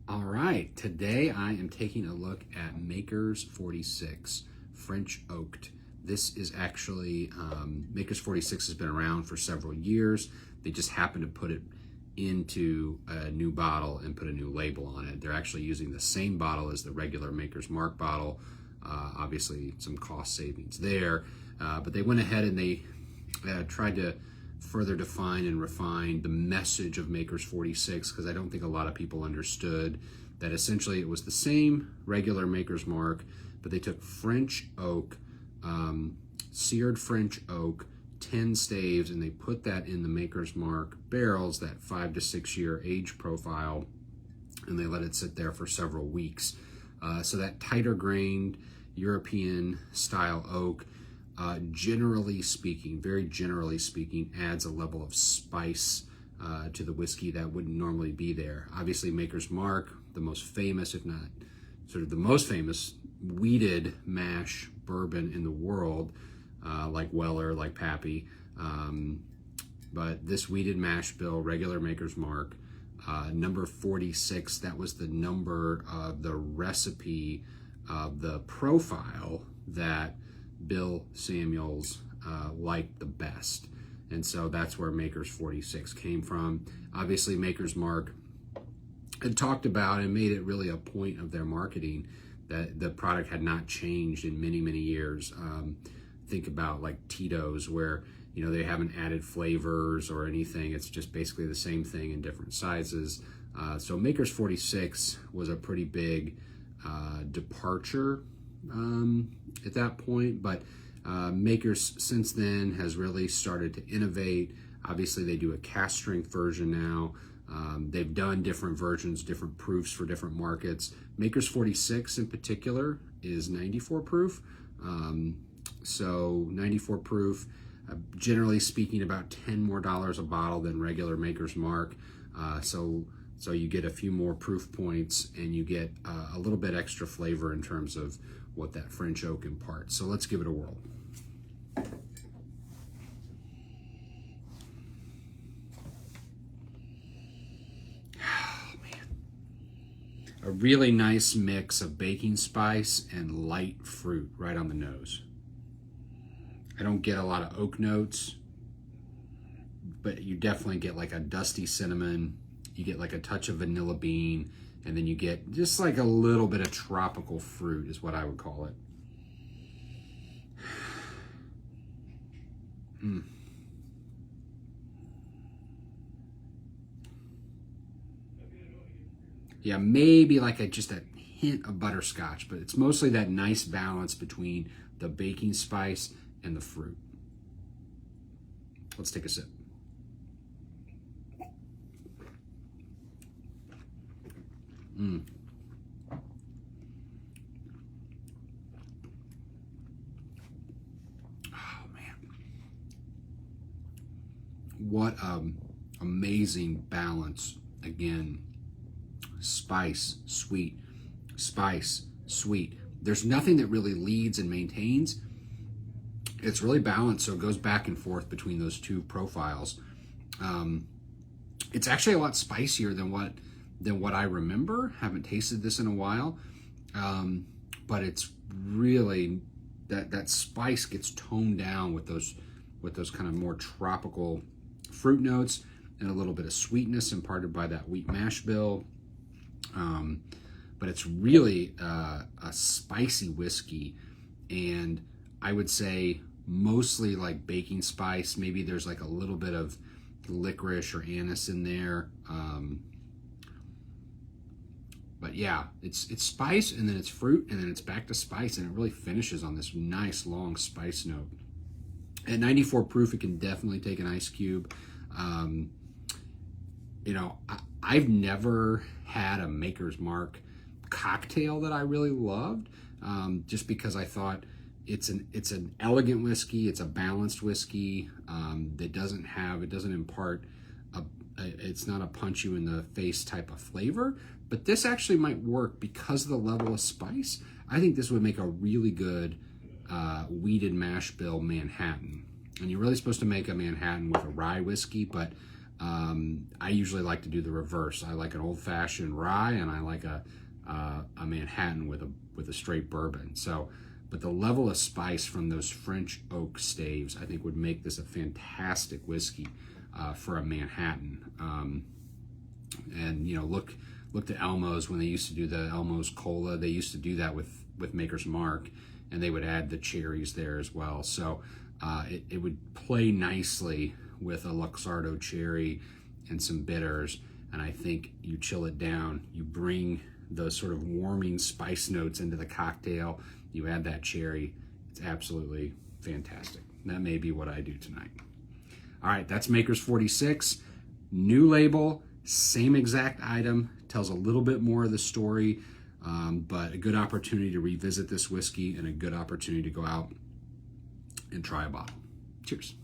All right, today I am taking a look at Maker's 46 French Oaked. This is actually, Maker's 46 has been around for several years. They just happened to put it into a new bottle and put a new label on it. They're actually using the same bottle as the regular Maker's Mark bottle. Obviously some cost savings there, but they went ahead and they tried to further define and refine the message of Maker's 46, because I don't think a lot of people understood that essentially it was the same regular Maker's Mark, but they took French oak, seared French oak, 10 staves, and they put that in the Maker's Mark barrels, that 5 to 6 year age profile, and they let it sit there for several weeks. So that tighter grained European style oak, generally speaking, very generally speaking, adds a level of spice to the whiskey that wouldn't normally be there. Obviously, Maker's Mark, the most famous, if not sort of the most famous, wheated mash bourbon in the world, like Weller, like Pappy. But this wheated mash bill, regular Maker's Mark, number 46, that was the number of the recipe of the profile that Bill Samuels liked the best. And so that's where Maker's 46 came from. Obviously, Maker's Mark had talked about and made it really a point of their marketing that the product had not changed in many, many years. Think about like Tito's, where they haven't added flavors or anything. It's just basically the same thing in different sizes. So Maker's 46 was a pretty big departure at that point, but Maker's since then has really started to innovate. Obviously, they do a cask strength version now. They've done different versions, different proofs for different markets. Maker's 46 in particular is 94 proof. So 94 proof, generally speaking, about $10 more a bottle than regular Maker's Mark. So you get a few more proof points, and you get a little bit extra flavor in terms of what that French oak imparts. So let's give it a whirl. Oh, man. A really nice mix of baking spice and light fruit right on the nose. I don't get a lot of oak notes, but you definitely get like a dusty cinnamon. You get like a touch of vanilla bean, and then you get just like a little bit of tropical fruit is what I would call it. Yeah, maybe like just a hint of butterscotch, but it's mostly that nice balance between the baking spice and the fruit. Let's take a sip. Oh man, what amazing balance. Again, spice, sweet, spice, sweet. There's nothing that really leads and maintains. It's really balanced, so it goes back and forth between those two profiles. It's actually a lot spicier than what I remember. Haven't tasted this in a while, but it's really that spice gets toned down with those kind of more tropical fruit notes and a little bit of sweetness imparted by that wheat mash bill. But it's really a spicy whiskey, and I would say mostly like baking spice. Maybe there's like a little bit of licorice or anise in there. But yeah, it's spice, and then it's fruit, and then it's back to spice, and it really finishes on this nice long spice note. At 94 proof, it can definitely take an ice cube. I've never had a Maker's Mark cocktail that I really loved, just because I thought it's an elegant whiskey, it's a balanced whiskey that doesn't impart it's not a punch you in the face type of flavor, but this actually might work because of the level of spice. I think this would make a really good wheated mash bill Manhattan. And you're really supposed to make a Manhattan with a rye whiskey, but I usually like to do the reverse. I like an old-fashioned rye, and I like a Manhattan with a straight bourbon. So, but the level of spice from those French oak staves, I think, would make this a fantastic whiskey for a Manhattan. And you know, look to Elmo's when they used to do the Elmo's Cola. They used to do that with Maker's Mark, and they would add the cherries there as well. So it would play nicely with a Luxardo cherry and some bitters. And I think you chill it down, you bring those sort of warming spice notes into the cocktail, you add that cherry, it's absolutely fantastic. That may be what I do tonight. All right, that's Maker's 46. New label, same exact item, tells a little bit more of the story, but a good opportunity to revisit this whiskey and a good opportunity to go out and try a bottle. Cheers.